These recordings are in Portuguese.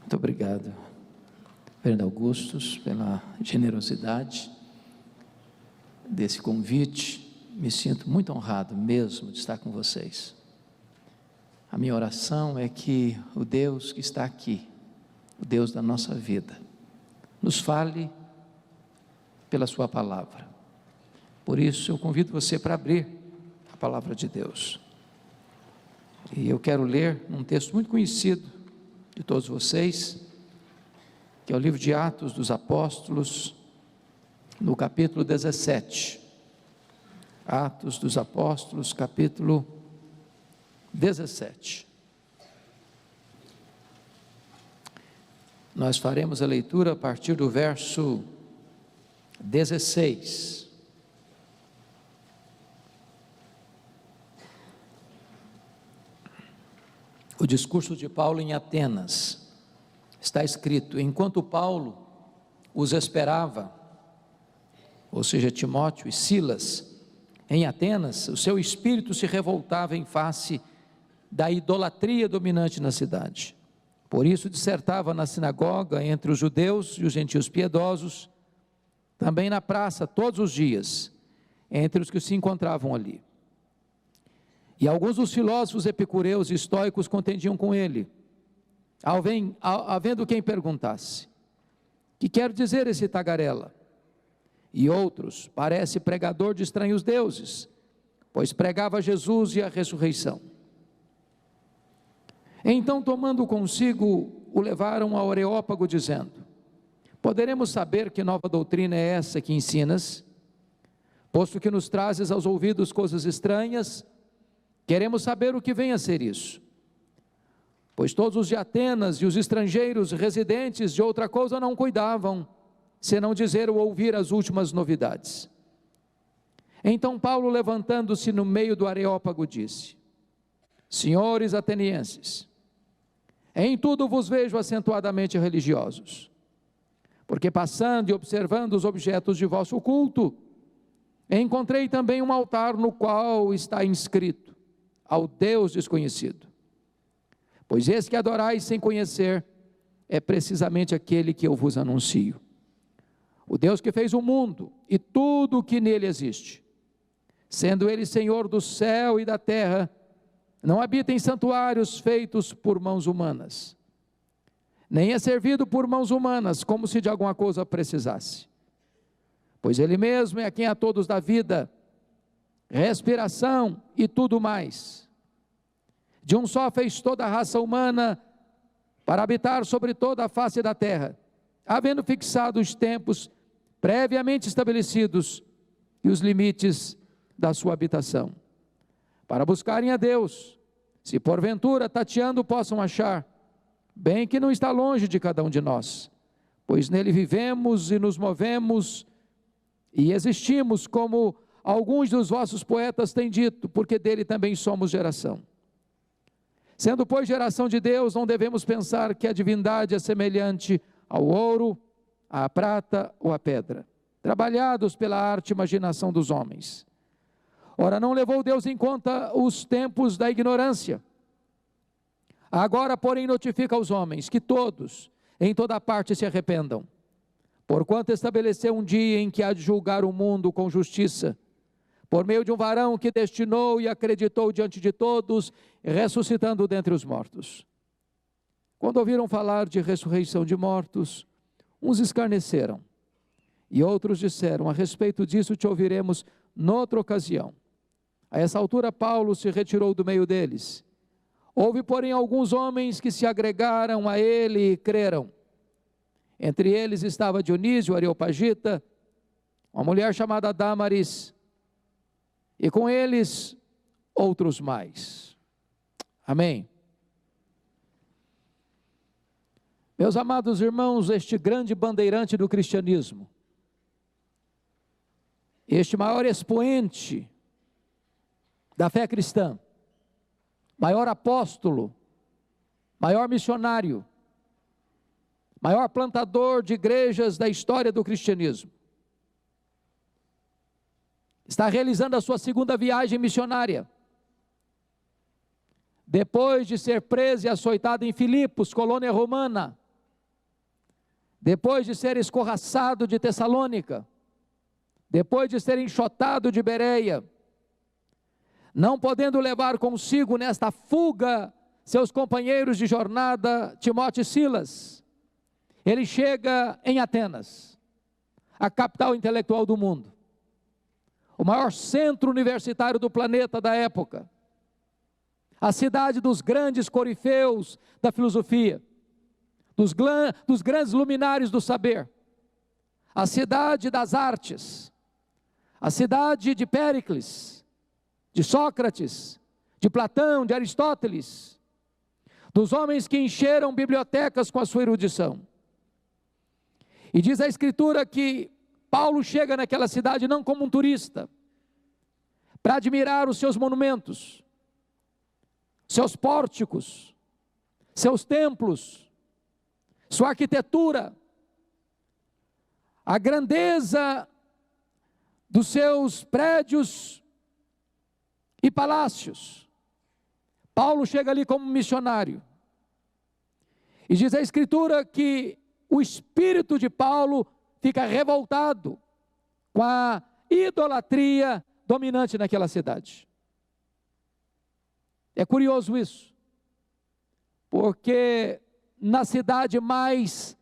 Muito obrigado, Fernando Augustus, pela generosidade desse convite. Me sinto muito honrado mesmo de estar com vocês. A minha oração é que o Deus que está aqui, o Deus da nossa vida, nos fale pela sua palavra. Por isso eu convido você para abrir a palavra de Deus. E eu quero ler um texto muito conhecido de todos vocês, que é o livro de Atos dos Apóstolos, no capítulo 17. Atos dos Apóstolos, capítulo 17. Nós faremos a leitura a partir do verso 16. O discurso de Paulo em Atenas. Está escrito: enquanto Paulo os esperava, ou seja, Timóteo e Silas, em Atenas, o seu espírito se revoltava em face da idolatria dominante na cidade. Por isso dissertava na sinagoga entre os judeus e os gentios piedosos, também na praça todos os dias, entre os que se encontravam ali. E alguns dos filósofos epicureus e estoicos contendiam com ele, havendo quem perguntasse: que quer dizer esse tagarela? E outros: parece pregador de estranhos deuses, pois pregava Jesus e a ressurreição. Então, tomando consigo, o levaram ao Areópago, dizendo: poderemos saber que nova doutrina é essa que ensinas? Posto que nos trazes aos ouvidos coisas estranhas, queremos saber o que vem a ser isso. Pois todos os de Atenas e os estrangeiros residentes de outra coisa não cuidavam, senão dizer ou ouvir as últimas novidades. Então Paulo, levantando-se no meio do Areópago, disse: senhores atenienses, em tudo vos vejo acentuadamente religiosos, porque passando e observando os objetos de vosso culto, encontrei também um altar no qual está inscrito: ao Deus desconhecido. Pois esse que adorais sem conhecer é precisamente aquele que eu vos anuncio. O Deus que fez o mundo e tudo o que nele existe, sendo ele Senhor do céu e da terra, não habita em santuários feitos por mãos humanas, nem é servido por mãos humanas, como se de alguma coisa precisasse. Pois ele mesmo é a quem a todos dá vida, respiração e tudo mais. De um só fez toda a raça humana para habitar sobre toda a face da terra, havendo fixado os tempos previamente estabelecidos e os limites da sua habitação, para buscarem a Deus, se porventura tateando possam achar, bem que não está longe de cada um de nós, pois nele vivemos e nos movemos e existimos, como alguns dos vossos poetas têm dito, porque dele também somos geração. Sendo, pois, geração de Deus, não devemos pensar que a divindade é semelhante ao ouro, à prata ou à pedra, trabalhados pela arte e imaginação dos homens. Ora, não levou Deus em conta os tempos da ignorância. Agora, porém, notifica aos homens que todos, em toda parte, se arrependam, porquanto estabeleceu um dia em que há de julgar o mundo com justiça, por meio de um varão que destinou e acreditou diante de todos, ressuscitando dentre os mortos. Quando ouviram falar de ressurreição de mortos, uns escarneceram, e outros disseram: a respeito disso te ouviremos noutra ocasião. A essa altura Paulo se retirou do meio deles. Houve, porém, alguns homens que se agregaram a ele e creram. Entre eles estava Dionísio, Areopagita, uma mulher chamada Damaris, e com eles outros mais. Amém. Meus amados irmãos, este grande bandeirante do cristianismo, este maior expoente da fé cristã, maior apóstolo, maior missionário, maior plantador de igrejas da história do cristianismo, está realizando a sua segunda viagem missionária. Depois de ser preso e açoitado em Filipos, colônia romana, depois de ser escorraçado de Tessalônica, depois de ser enxotado de Bereia, não podendo levar consigo nesta fuga seus companheiros de jornada, Timóteo e Silas, ele chega em Atenas, a capital intelectual do mundo, o maior centro universitário do planeta da época, a cidade dos grandes corifeus da filosofia, dos grandes luminares do saber, a cidade das artes, a cidade de Péricles, de Sócrates, de Platão, de Aristóteles, dos homens que encheram bibliotecas com a sua erudição. E diz a Escritura que Paulo chega naquela cidade não como um turista, para admirar os seus monumentos, seus pórticos, seus templos, sua arquitetura, a grandeza dos seus prédios e palácios. Paulo chega ali como missionário. E diz a Escritura que o espírito de Paulo fica revoltado com a idolatria dominante naquela cidade. É curioso isso, porque na cidade mais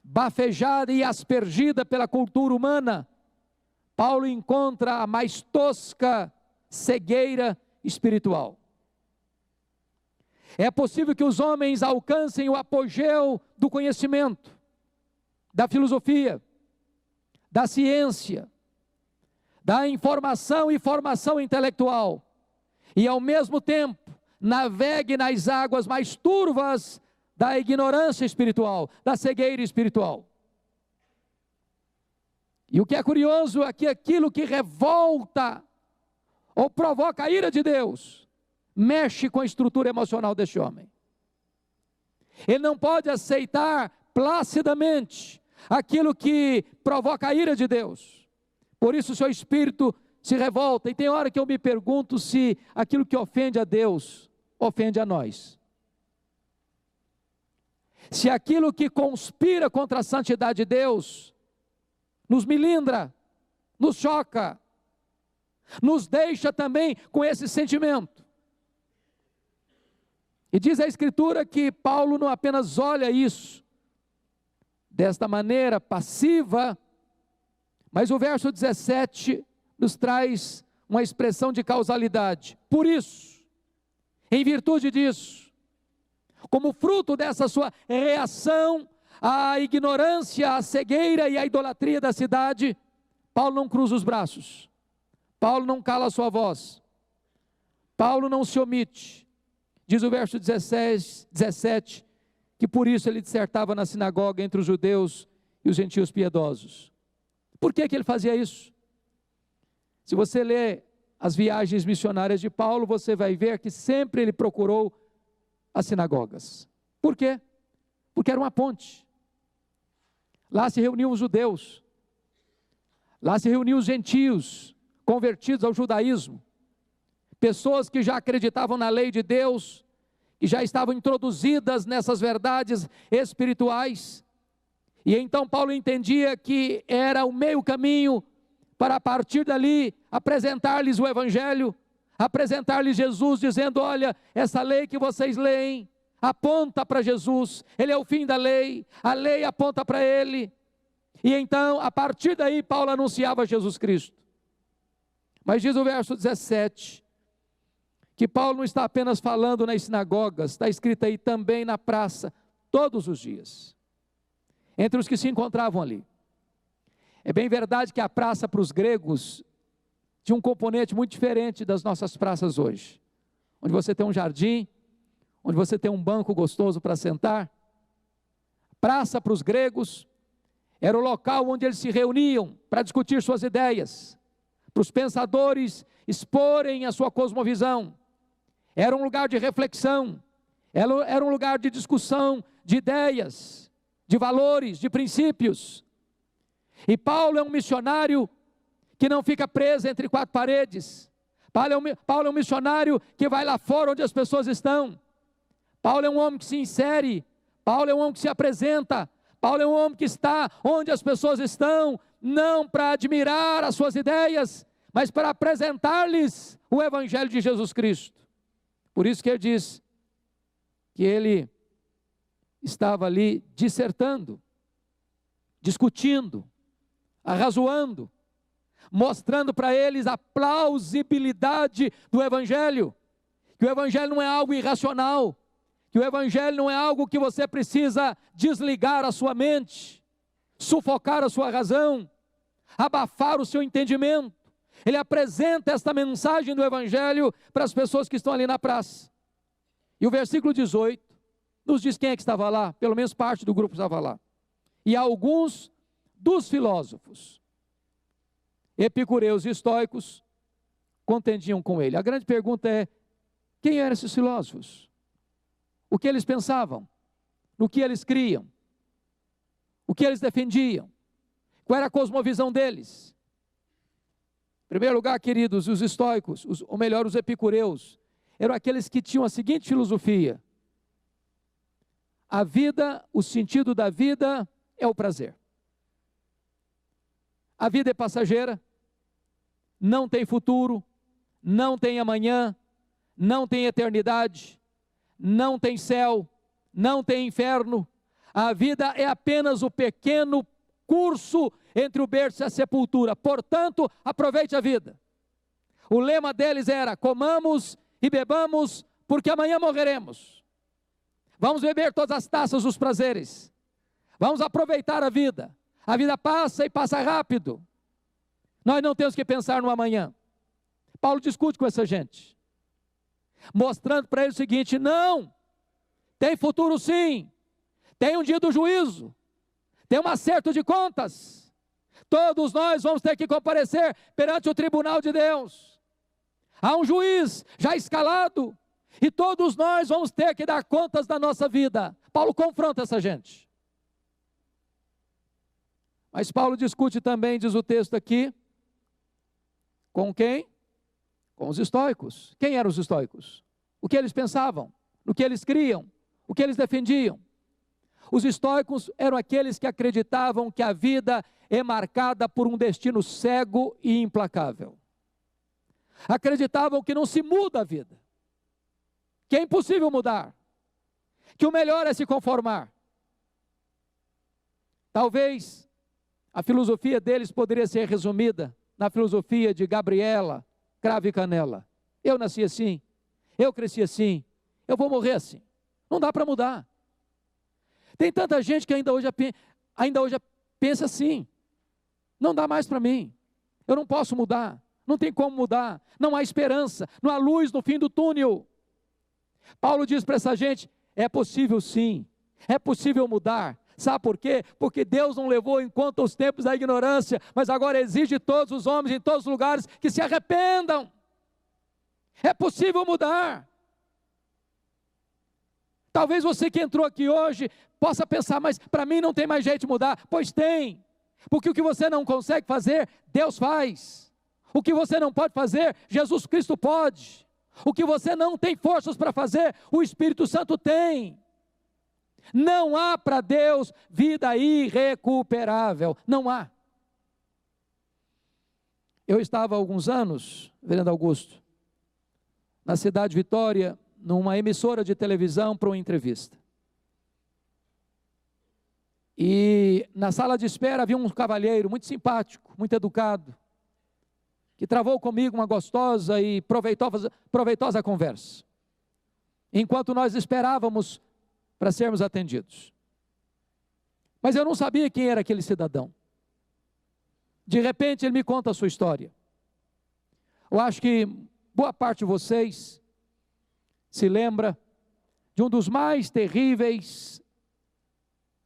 bafejada e aspergida pela cultura humana, Paulo encontra a mais tosca cegueira espiritual. É possível que os homens alcancem o apogeu do conhecimento, da filosofia, da ciência, da informação e formação intelectual, e ao mesmo tempo navegue nas águas mais turvas da ignorância espiritual, da cegueira espiritual. E o que é curioso é que aquilo que revolta ou provoca a ira de Deus, mexe com a estrutura emocional deste homem. Ele não pode aceitar placidamente aquilo que provoca a ira de Deus. Por isso o seu espírito se revolta. E tem hora que eu me pergunto se aquilo que ofende a Deus, ofende a nós. Se aquilo que conspira contra a santidade de Deus, nos melindra, nos choca, nos deixa também com esse sentimento. E diz a Escritura que Paulo não apenas olha isso desta maneira passiva, mas o verso 17 nos traz uma expressão de causalidade. Por isso, em virtude disso, como fruto dessa sua reação à ignorância, à cegueira e à idolatria da cidade, Paulo não cruza os braços, Paulo não cala a sua voz, Paulo não se omite. Diz o verso 17, que por isso ele dissertava na sinagoga entre os judeus e os gentios piedosos. Por que ele fazia isso? Se você ler as viagens missionárias de Paulo, você vai ver que sempre ele procurou as sinagogas. Por quê? Porque era uma ponte. Lá se reuniam os judeus, lá se reuniam os gentios, convertidos ao judaísmo, pessoas que já acreditavam na lei de Deus, que já estavam introduzidas nessas verdades espirituais, e então Paulo entendia que era o meio caminho para a partir dali apresentar-lhes o Evangelho, apresentar-lhes Jesus, dizendo: olha, essa lei que vocês leem, aponta para Jesus, Ele é o fim da lei, a lei aponta para Ele, e então a partir daí Paulo anunciava Jesus Cristo. Mas diz o verso 17, que Paulo não está apenas falando nas sinagogas, está escrito aí também na praça, todos os dias, entre os que se encontravam ali. É bem verdade que a praça para os gregos tinha um componente muito diferente das nossas praças hoje, onde você tem um jardim, onde você tem um banco gostoso para sentar. Praça para os gregos era o local onde eles se reuniam para discutir suas ideias, para os pensadores exporem a sua cosmovisão. Era um lugar de reflexão, era um lugar de discussão de ideias, de valores, de princípios. E Paulo é um missionário que não fica preso entre quatro paredes. Paulo é um missionário que vai lá fora onde as pessoas estão. Paulo é um homem que se insere, Paulo é um homem que se apresenta, Paulo é um homem que está onde as pessoas estão, não para admirar as suas ideias, mas para apresentar-lhes o Evangelho de Jesus Cristo. Por isso que ele diz que ele estava ali dissertando, discutindo, arrazoando, mostrando para eles a plausibilidade do Evangelho, que o Evangelho não é algo irracional, que o Evangelho não é algo que você precisa desligar a sua mente, sufocar a sua razão, abafar o seu entendimento. Ele apresenta esta mensagem do Evangelho para as pessoas que estão ali na praça. E o versículo 18 nos diz quem é que estava lá, pelo menos parte do grupo estava lá. E alguns dos filósofos, epicureus e estoicos, contendiam com ele. A grande pergunta é, quem eram esses filósofos? O que eles pensavam? No que eles criam? O que eles defendiam? Qual era a cosmovisão deles? Em primeiro lugar, queridos, os estoicos, ou melhor, os epicureus, eram aqueles que tinham a seguinte filosofia: a vida, o sentido da vida é o prazer. A vida é passageira, não tem futuro, não tem amanhã, não tem eternidade, não tem céu, não tem inferno. A vida é apenas o pequeno curso entre o berço e a sepultura. Portanto, aproveite a vida. O lema deles era: comamos e bebamos, porque amanhã morreremos. Vamos beber todas as taças dos prazeres. Vamos aproveitar a vida. A vida passa e passa rápido. Nós não temos que pensar no amanhã. Paulo discute com essa gente, mostrando para ele o seguinte: não, tem futuro sim, tem um dia do juízo, tem um acerto de contas, todos nós vamos ter que comparecer perante o tribunal de Deus, há um juiz já escalado, e todos nós vamos ter que dar contas da nossa vida. Paulo confronta essa gente, mas Paulo discute também, diz o texto aqui, com quem? Com os estoicos. Quem eram os estoicos? O que eles pensavam? No que eles criam? O que eles defendiam? Os estoicos eram aqueles que acreditavam que a vida é marcada por um destino cego e implacável. Acreditavam que não se muda a vida, que é impossível mudar, que o melhor é se conformar. Talvez a filosofia deles poderia ser resumida na filosofia de Gabriela Cravo e Canela. Eu nasci assim, eu cresci assim, eu vou morrer assim. Não dá para mudar. Tem tanta gente que ainda hoje pensa assim: não dá mais para mim, eu não posso mudar, não tem como mudar, não há esperança, não há luz no fim do túnel. Paulo diz para essa gente: é possível sim, é possível mudar. Sabe por quê? Porque Deus não levou em conta os tempos da ignorância, mas agora exige de todos os homens em todos os lugares que se arrependam. É possível mudar. Talvez você que entrou aqui hoje possa pensar: mas para mim não tem mais jeito de mudar. Pois tem, porque o que você não consegue fazer, Deus faz. O que você não pode fazer, Jesus Cristo pode. O que você não tem forças para fazer, o Espírito Santo tem. Não há para Deus vida irrecuperável, não há. Eu estava há alguns anos, vereador Augusto, na cidade de Vitória, numa emissora de televisão para uma entrevista. E na sala de espera havia um cavalheiro muito simpático, muito educado, que travou comigo uma gostosa e proveitosa conversa, enquanto nós esperávamos para sermos atendidos. Mas eu não sabia quem era aquele cidadão. De repente ele me conta a sua história. Eu acho que boa parte de vocês se lembra de um dos mais terríveis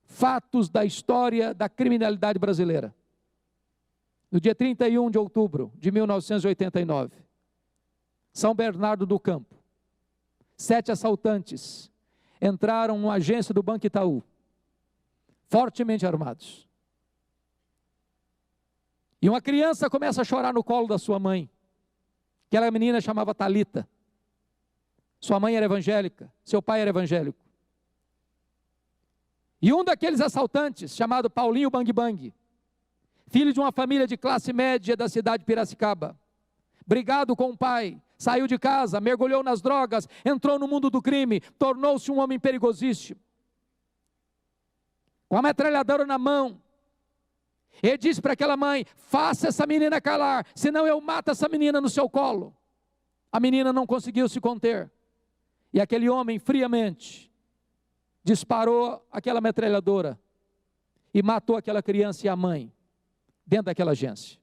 fatos da história da criminalidade brasileira. No dia 31 de outubro de 1989, São Bernardo do Campo, 7 assaltantes entraram numa agência do Banco Itaú, fortemente armados. E uma criança começa a chorar no colo da sua mãe. Aquela menina chamava Talita. Sua mãe era evangélica, seu pai era evangélico. E um daqueles assaltantes, chamado Paulinho Bang Bang, filho de uma família de classe média da cidade de Piracicaba, brigado com o pai, saiu de casa, mergulhou nas drogas, entrou no mundo do crime, tornou-se um homem perigosíssimo. Com a metralhadora na mão, ele disse para aquela mãe: faça essa menina calar, senão eu mato essa menina no seu colo. A menina não conseguiu se conter, e aquele homem friamente disparou aquela metralhadora e matou aquela criança e a mãe, dentro daquela agência.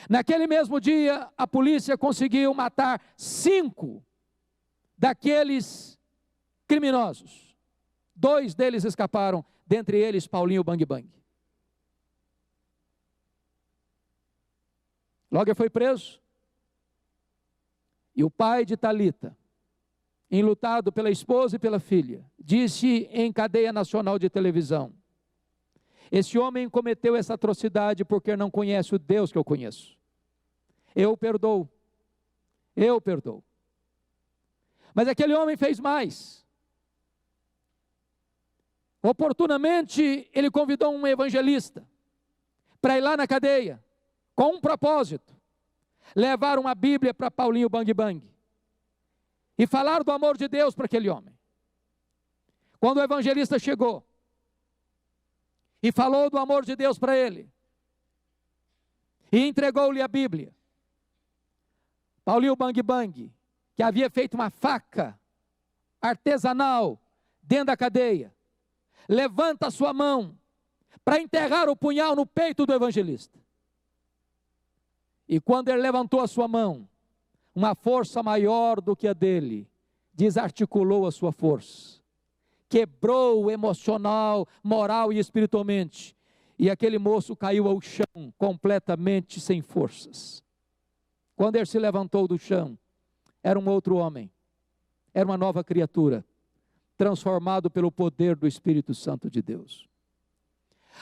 Naquele mesmo dia, a polícia conseguiu matar 5 daqueles criminosos. 2 deles escaparam, dentre eles Paulinho Bang Bang. Logo ele foi preso, e o pai de Thalita, enlutado pela esposa e pela filha, disse em cadeia nacional de televisão: esse homem cometeu essa atrocidade porque não conhece o Deus que eu conheço. Eu o perdoo. Eu o perdoo. Mas aquele homem fez mais. Oportunamente, ele convidou um evangelista para ir lá na cadeia, com um propósito: levar uma Bíblia para Paulinho Bang Bang e falar do amor de Deus para aquele homem. Quando o evangelista chegou e falou do amor de Deus para ele, e entregou-lhe a Bíblia, Paulinho Bang Bang, que havia feito uma faca artesanal dentro da cadeia, levanta a sua mão para enterrar o punhal no peito do evangelista. E quando ele levantou a sua mão, uma força maior do que a dele desarticulou a sua força, quebrou emocional, moral e espiritualmente, e aquele moço caiu ao chão completamente sem forças. Quando ele se levantou do chão, era um outro homem, era uma nova criatura, transformado pelo poder do Espírito Santo de Deus.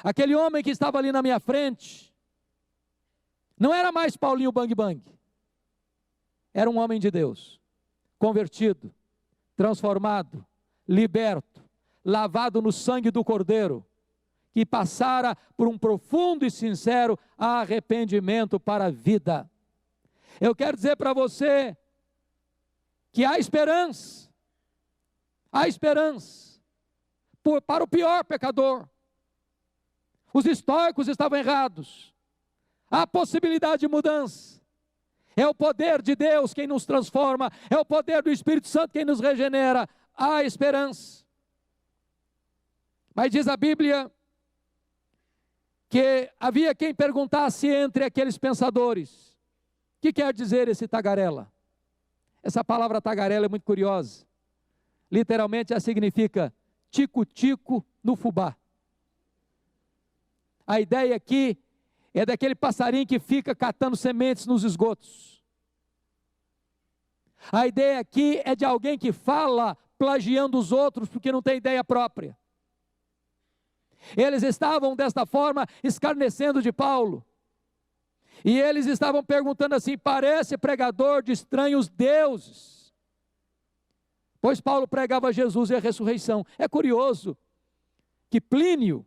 Aquele homem que estava ali na minha frente não era mais Paulinho Bang Bang, era um homem de Deus, convertido, transformado, liberto, lavado no sangue do Cordeiro, que passara por um profundo e sincero arrependimento para a vida. Eu quero dizer para você que há esperança para o pior pecador. Os estoicos estavam errados, há possibilidade de mudança. É o poder de Deus quem nos transforma, é o poder do Espírito Santo quem nos regenera. Há esperança. Mas diz a Bíblia que havia quem perguntasse entre aqueles pensadores: o que quer dizer esse tagarela? Essa palavra tagarela é muito curiosa. Literalmente ela significa tico-tico no fubá. A ideia aqui é daquele passarinho que fica catando sementes nos esgotos. A ideia aqui é de alguém que fala plagiando os outros porque não tem ideia própria. Eles estavam desta forma escarnecendo de Paulo. E eles estavam perguntando assim: parece pregador de estranhos deuses. Pois Paulo pregava Jesus e a ressurreição. É curioso que Plínio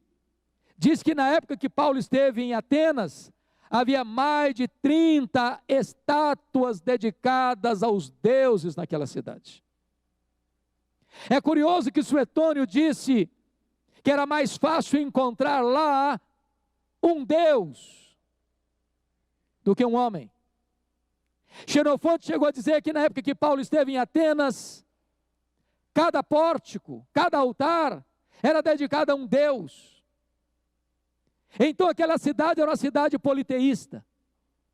diz que na época que Paulo esteve em Atenas, havia mais de 30 estátuas dedicadas aos deuses naquela cidade. É curioso que Suetônio disse que era mais fácil encontrar lá um Deus do que um homem. Xenofonte chegou a dizer que na época que Paulo esteve em Atenas, cada pórtico, cada altar era dedicado a um Deus. Então aquela cidade era uma cidade politeísta,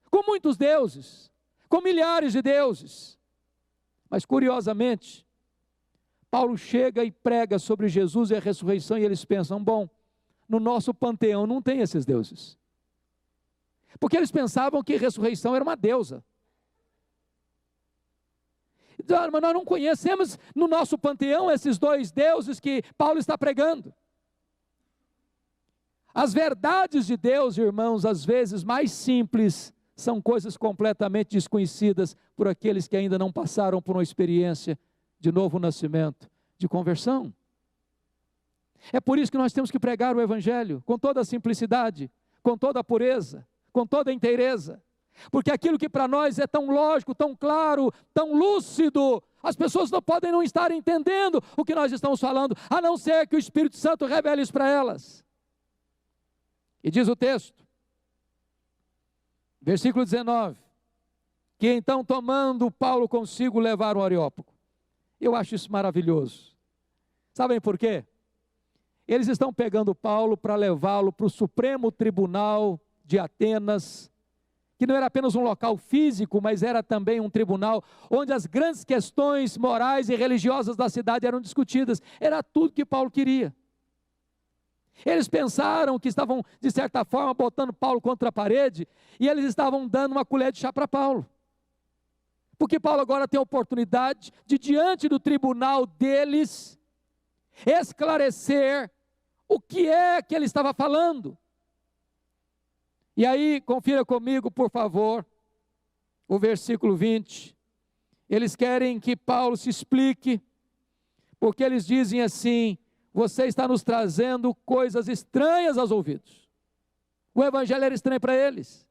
com muitos deuses, com milhares de deuses. Mas curiosamente, Paulo chega e prega sobre Jesus e a ressurreição, e eles pensam: bom, no nosso panteão não tem esses deuses. Porque eles pensavam que ressurreição era uma deusa. Mas nós não conhecemos no nosso panteão esses 2 deuses que Paulo está pregando. As verdades de Deus, irmãos, às vezes mais simples, são coisas completamente desconhecidas por aqueles que ainda não passaram por uma experiência de novo nascimento, de conversão. É por isso que nós temos que pregar o Evangelho com toda a simplicidade, com toda a pureza, com toda a inteireza. Porque aquilo que para nós é tão lógico, tão claro, tão lúcido, as pessoas não podem não estar entendendo o que nós estamos falando, a não ser que o Espírito Santo revele isso para elas. E diz o texto, versículo 19, que então tomando Paulo consigo levaram o Areópago. Eu acho isso maravilhoso. Sabem por quê? Eles estão pegando Paulo para levá-lo para o Supremo Tribunal de Atenas, que não era apenas um local físico, mas era também um tribunal, onde as grandes questões morais e religiosas da cidade eram discutidas. Era tudo que Paulo queria. Eles pensaram que estavam, de certa forma, botando Paulo contra a parede, e eles estavam dando uma colher de chá para Paulo. Porque Paulo agora tem a oportunidade de, diante do tribunal deles, esclarecer o que é que ele estava falando. E aí, confira comigo, por favor, o versículo 20. Eles querem que Paulo se explique, porque eles dizem assim: você está nos trazendo coisas estranhas aos ouvidos. O evangelho era estranho para eles.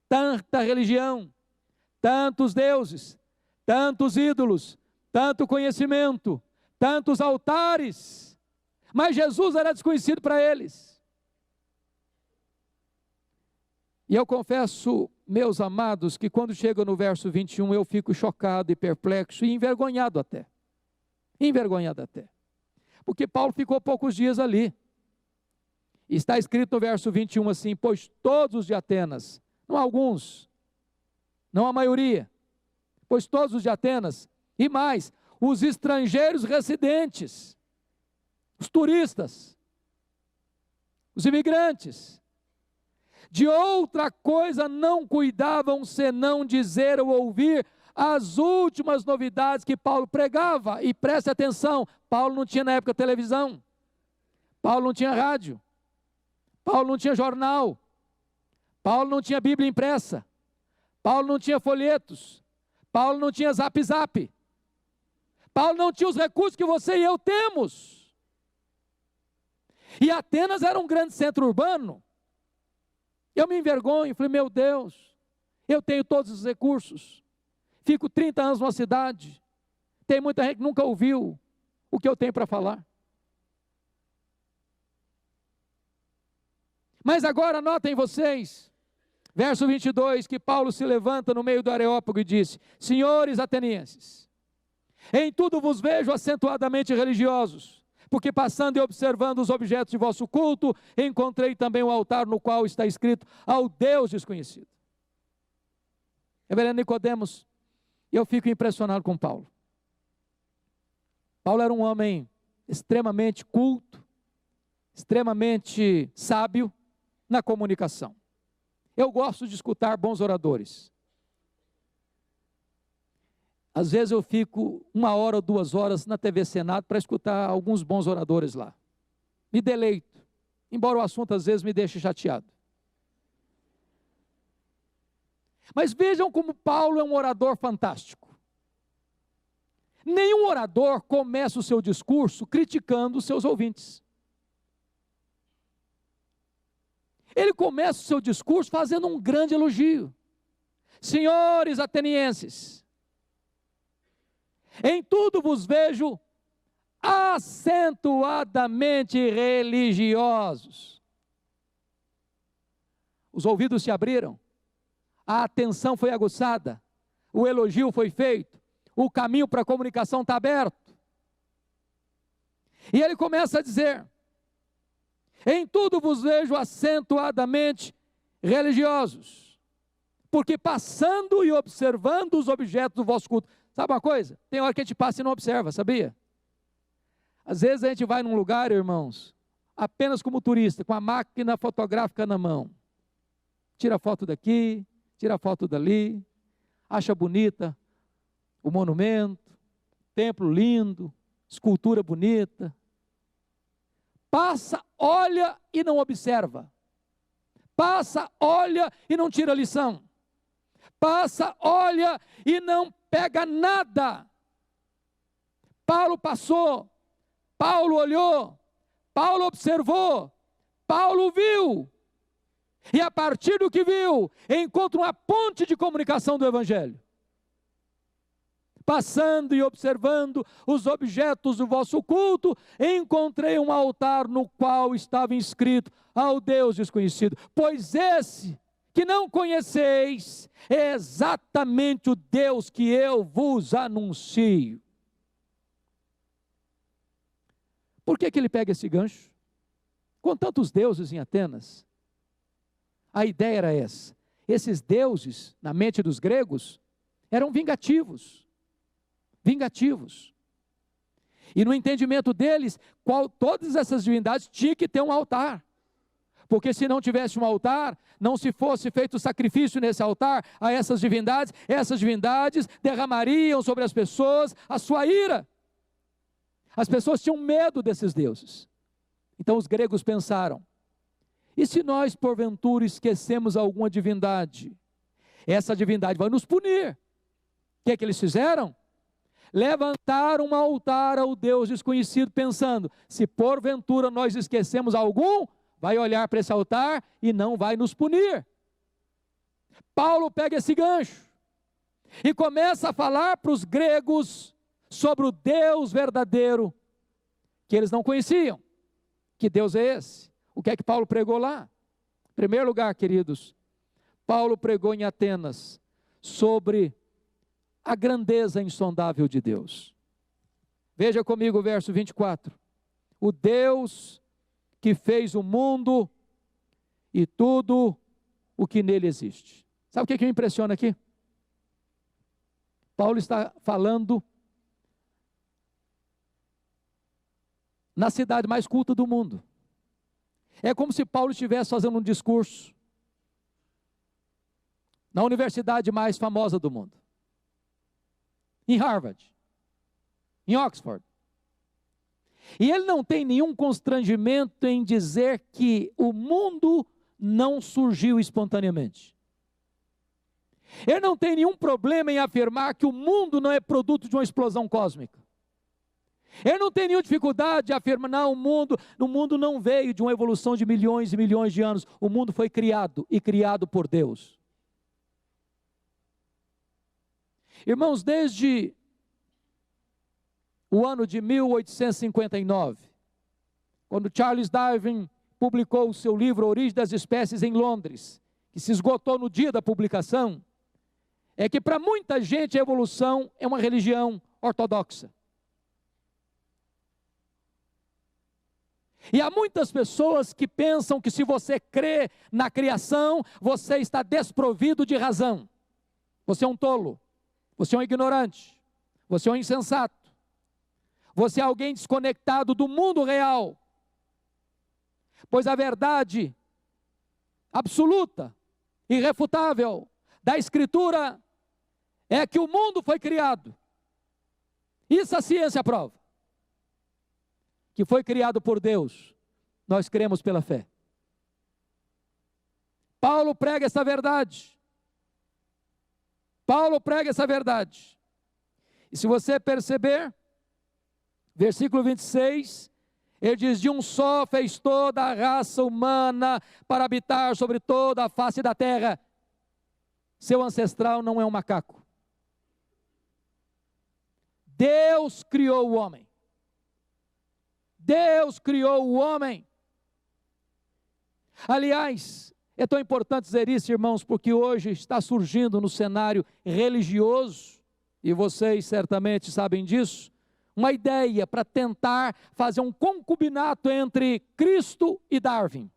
Tanta religião, tantos deuses, tantos ídolos, tanto conhecimento, tantos altares, mas Jesus era desconhecido para eles. E eu confesso, meus amados, que quando chega no verso 21, eu fico chocado e perplexo e envergonhado até. Envergonhado até. Porque Paulo ficou poucos dias ali. Está escrito no verso 21 assim: pois todos os de Atenas, não alguns, não a maioria, pois todos os de Atenas, e mais, os estrangeiros residentes, os turistas, os imigrantes, de outra coisa não cuidavam senão dizer ou ouvir as últimas novidades que Paulo pregava. E preste atenção, Paulo não tinha na época televisão, Paulo não tinha rádio, Paulo não tinha jornal, Paulo não tinha Bíblia impressa, Paulo não tinha folhetos, Paulo não tinha zap zap, Paulo não tinha os recursos que você e eu temos. E Atenas era um grande centro urbano. Eu me envergonho, falei, meu Deus, eu tenho todos os recursos, fico 30 anos numa cidade, tem muita gente que nunca ouviu o que eu tenho para falar. Mas agora notem vocês, verso 22, que Paulo se levanta no meio do Areópago e disse: senhores atenienses, em tudo vos vejo acentuadamente religiosos, porque passando e observando os objetos de vosso culto, encontrei também um altar no qual está escrito: ao Deus desconhecido. Reverendo Nicodemos, eu fico impressionado com Paulo. Paulo era um homem extremamente culto, extremamente sábio na comunicação. Eu gosto de escutar bons oradores. Às vezes eu fico 1 hora ou 2 horas na TV Senado para escutar alguns bons oradores lá. Me deleito, embora o assunto às vezes me deixe chateado. Mas vejam como Paulo é um orador fantástico. Nenhum orador começa o seu discurso criticando os seus ouvintes. Ele começa o seu discurso fazendo um grande elogio. Senhores atenienses, em tudo vos vejo acentuadamente religiosos. Os ouvidos se abriram, a atenção foi aguçada, o elogio foi feito, o caminho para a comunicação está aberto. E ele começa a dizer: em tudo vos vejo acentuadamente religiosos, porque passando e observando os objetos do vosso culto. Sabe uma coisa? Tem hora que a gente passa e não observa, sabia? Às vezes a gente vai num lugar, irmãos, apenas como turista, com a máquina fotográfica na mão. Tira foto daqui, tira foto dali, acha bonita o monumento, templo lindo, escultura bonita. Passa, olha e não observa. Passa, olha e não tira lição. Passa, olha e não pega nada. Paulo passou, Paulo olhou, Paulo observou, Paulo viu, e a partir do que viu, encontra uma ponte de comunicação do Evangelho. Passando e observando os objetos do vosso culto, encontrei um altar no qual estava inscrito ao Deus desconhecido. Pois esse que não conheceis é exatamente o Deus que eu vos anuncio. Por que ele pega esse gancho? Com tantos deuses em Atenas, a ideia era essa. Esses deuses, na mente dos gregos, eram vingativos. E no entendimento deles, todas essas divindades tinham que ter um altar. Porque se não tivesse um altar, não se fosse feito sacrifício nesse altar a essas divindades derramariam sobre as pessoas a sua ira. As pessoas tinham medo desses deuses. Então os gregos pensaram, e se nós porventura esquecemos alguma divindade? Essa divindade vai nos punir. O que eles fizeram? Levantaram um altar ao Deus desconhecido, pensando, se porventura nós esquecemos algum, vai olhar para esse altar e não vai nos punir. Paulo pega esse gancho e começa a falar para os gregos sobre o Deus verdadeiro, que eles não conheciam. Que Deus é esse? O que é que Paulo pregou lá? Em primeiro lugar, queridos, Paulo pregou em Atenas sobre a grandeza insondável de Deus. Veja comigo o verso 24. O Deus que fez o mundo e tudo o que nele existe. Sabe o que me impressiona aqui? Paulo está falando na cidade mais culta do mundo. É como se Paulo estivesse fazendo um discurso na universidade mais famosa do mundo. Em Harvard, em Oxford. E ele não tem nenhum constrangimento em dizer que o mundo não surgiu espontaneamente. Ele não tem nenhum problema em afirmar que o mundo não é produto de uma explosão cósmica. Ele não tem nenhuma dificuldade de afirmar, não, o mundo não veio de uma evolução de milhões e milhões de anos. O mundo foi criado e criado por Deus. Irmãos, desde o ano de 1859, quando Charles Darwin publicou o seu livro Origem das Espécies em Londres, que se esgotou no dia da publicação, é que para muita gente a evolução é uma religião ortodoxa. E há muitas pessoas que pensam que se você crê na criação, você está desprovido de razão. Você é um tolo, você é um ignorante, você é um insensato, você é alguém desconectado do mundo real. Pois a verdade absoluta, irrefutável da Escritura é que o mundo foi criado. Isso a ciência prova. Que foi criado por Deus, nós cremos pela fé. Paulo prega essa verdade. Paulo prega essa verdade. E se você perceber, versículo 26, ele diz, de um só fez toda a raça humana para habitar sobre toda a face da terra. Seu ancestral não é um macaco. Deus criou o homem. Deus criou o homem. Aliás, é tão importante dizer isso, irmãos, porque hoje está surgindo no cenário religioso, e vocês certamente sabem disso, uma ideia para tentar fazer um concubinato entre Cristo e Darwin.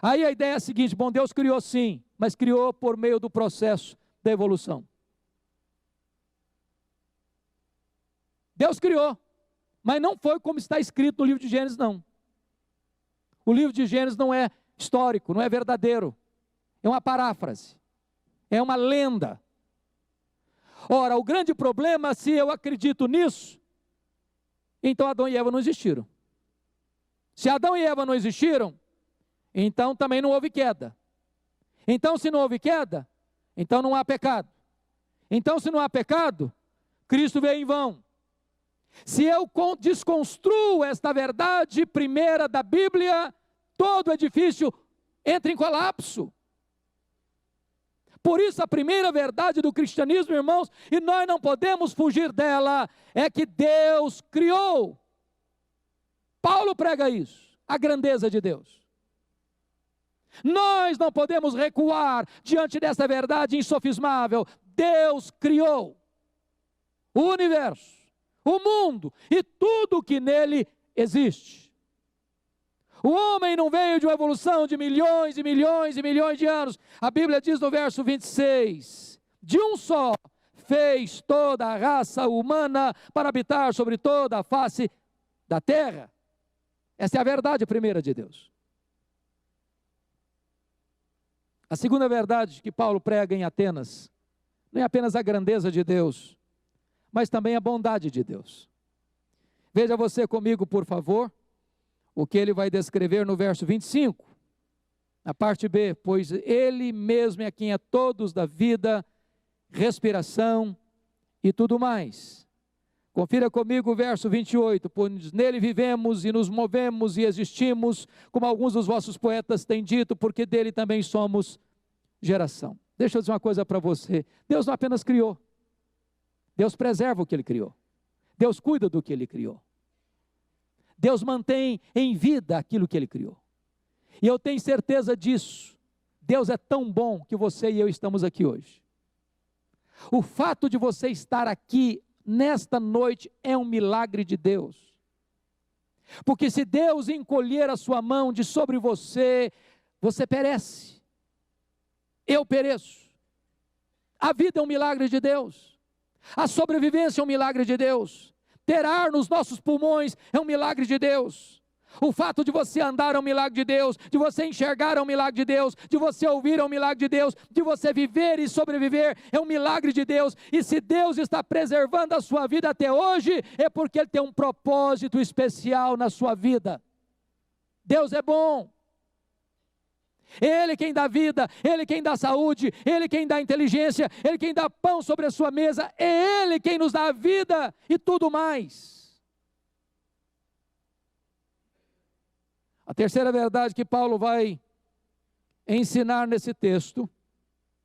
Aí a ideia é a seguinte, bom, Deus criou sim, mas criou por meio do processo da evolução. Deus criou. Mas não foi como está escrito no livro de Gênesis, não. O livro de Gênesis não é histórico, não é verdadeiro. É uma paráfrase. É uma lenda. Ora, o grande problema, se eu acredito nisso, então Adão e Eva não existiram. Se Adão e Eva não existiram, então também não houve queda. Então, se não houve queda, então não há pecado. Então, se não há pecado, Cristo veio em vão. Se eu desconstruo esta verdade primeira da Bíblia, todo edifício entra em colapso. Por isso a primeira verdade do cristianismo, irmãos, e nós não podemos fugir dela, é que Deus criou. Paulo prega isso, a grandeza de Deus. Nós não podemos recuar diante dessa verdade insofismável. Deus criou o universo, o mundo e tudo que nele existe. O homem não veio de uma evolução de milhões e milhões e milhões de anos. A Bíblia diz no verso 26, de um só fez toda a raça humana para habitar sobre toda a face da terra. Essa é a verdade primeira de Deus. A segunda verdade que Paulo prega em Atenas, não é apenas a grandeza de Deus, mas também a bondade de Deus. Veja você comigo, por favor, o que ele vai descrever no verso 25, na parte B, pois ele mesmo é quem é todos da vida, respiração e tudo mais. Confira comigo o verso 28, pois nele vivemos e nos movemos e existimos, como alguns dos vossos poetas têm dito, porque dele também somos geração. Deixa eu dizer uma coisa para você, Deus não apenas criou, Deus preserva o que Ele criou, Deus cuida do que Ele criou, Deus mantém em vida aquilo que Ele criou, e eu tenho certeza disso. Deus é tão bom que você e eu estamos aqui hoje. O fato de você estar aqui nesta noite é um milagre de Deus, porque se Deus encolher a sua mão de sobre você, você perece, eu pereço. A vida é um milagre de Deus, a sobrevivência é um milagre de Deus, ter ar nos nossos pulmões é um milagre de Deus, o fato de você andar é um milagre de Deus, de você enxergar é um milagre de Deus, de você ouvir é um milagre de Deus, de você viver e sobreviver é um milagre de Deus. E se Deus está preservando a sua vida até hoje, é porque Ele tem um propósito especial na sua vida. Deus é bom, Ele quem dá vida, Ele quem dá saúde, Ele quem dá inteligência, Ele quem dá pão sobre a sua mesa, é Ele quem nos dá a vida e tudo mais. A terceira verdade que Paulo vai ensinar nesse texto,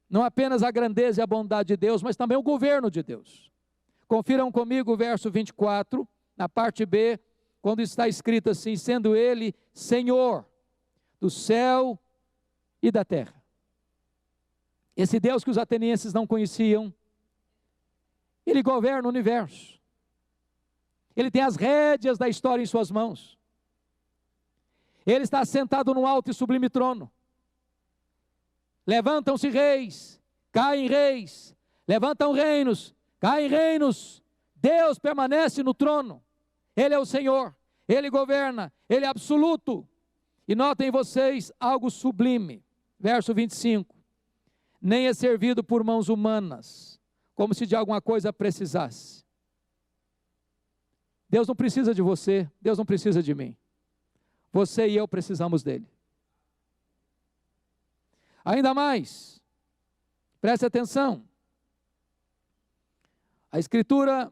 não apenas a grandeza e a bondade de Deus, mas também o governo de Deus. Confiram comigo o verso 24, na parte B, quando está escrito assim, sendo Ele Senhor do céu e da terra. Esse Deus que os atenienses não conheciam, Ele governa o universo, Ele tem as rédeas da história em suas mãos, Ele está sentado no alto e sublime trono. Levantam-se reis, caem reis, levantam reinos, caem reinos. Deus permanece no trono, Ele é o Senhor, Ele governa, Ele é absoluto. E notem vocês algo sublime, verso 25, nem é servido por mãos humanas, como se de alguma coisa precisasse. Deus não precisa de você, Deus não precisa de mim. Você e eu precisamos dele. Ainda mais, preste atenção, a Escritura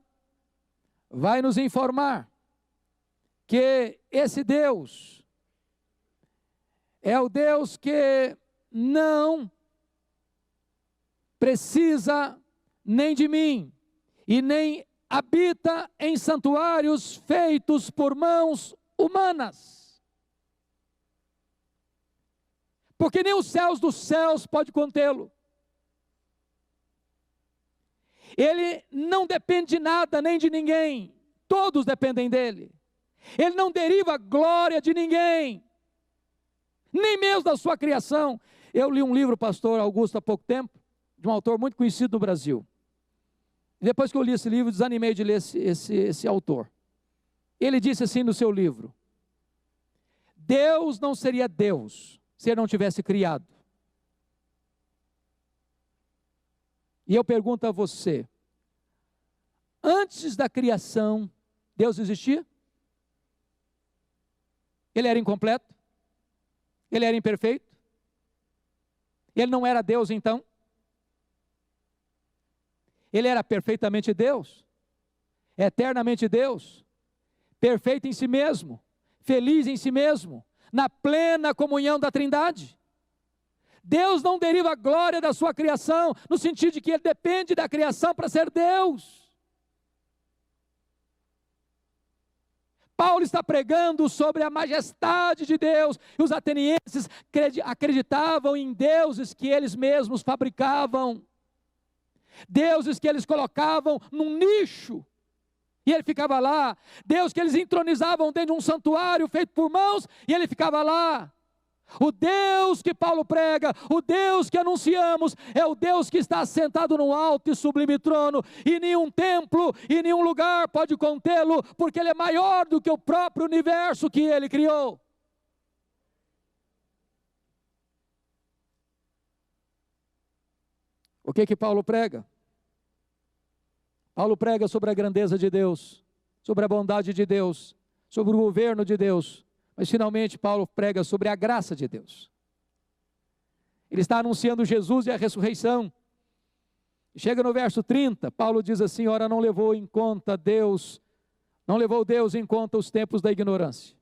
vai nos informar que esse Deus é o Deus que não precisa nem de mim, e nem habita em santuários feitos por mãos humanas. Porque nem os céus dos céus pode contê-lo. Ele não depende de nada, nem de ninguém. Todos dependem dele. Ele não deriva glória de ninguém, nem mesmo da sua criação. Eu li um livro, pastor Augusto, há pouco tempo, de um autor muito conhecido no Brasil. E depois que eu li esse livro, desanimei de ler esse autor. Ele disse assim no seu livro: Deus não seria Deus se Ele não tivesse criado. E eu pergunto a você, antes da criação, Deus existia? Ele era incompleto? Ele era imperfeito? Ele não era Deus então? Ele era perfeitamente Deus? eternamente Deus, perfeito em si mesmo, feliz em si mesmo, na plena comunhão da Trindade. Deus não deriva a glória da sua criação, no sentido de que Ele depende da criação para ser Deus. Paulo está pregando sobre a majestade de Deus, e os atenienses acreditavam em deuses que eles mesmos fabricavam, deuses que eles colocavam num nicho, e ele ficava lá, Deus que eles entronizavam dentro de um santuário feito por mãos, e ele ficava lá. O Deus que Paulo prega, o Deus que anunciamos, é o Deus que está assentado num alto e sublime trono, e nenhum templo, e nenhum lugar pode contê-lo, porque Ele é maior do que o próprio universo que Ele criou. O que Paulo prega? Paulo prega sobre a grandeza de Deus, sobre a bondade de Deus, sobre o governo de Deus. Mas finalmente Paulo prega sobre a graça de Deus. Ele está anunciando Jesus e a ressurreição. Chega no verso 30, Paulo diz assim: ora, não levou Deus em conta os tempos da ignorância.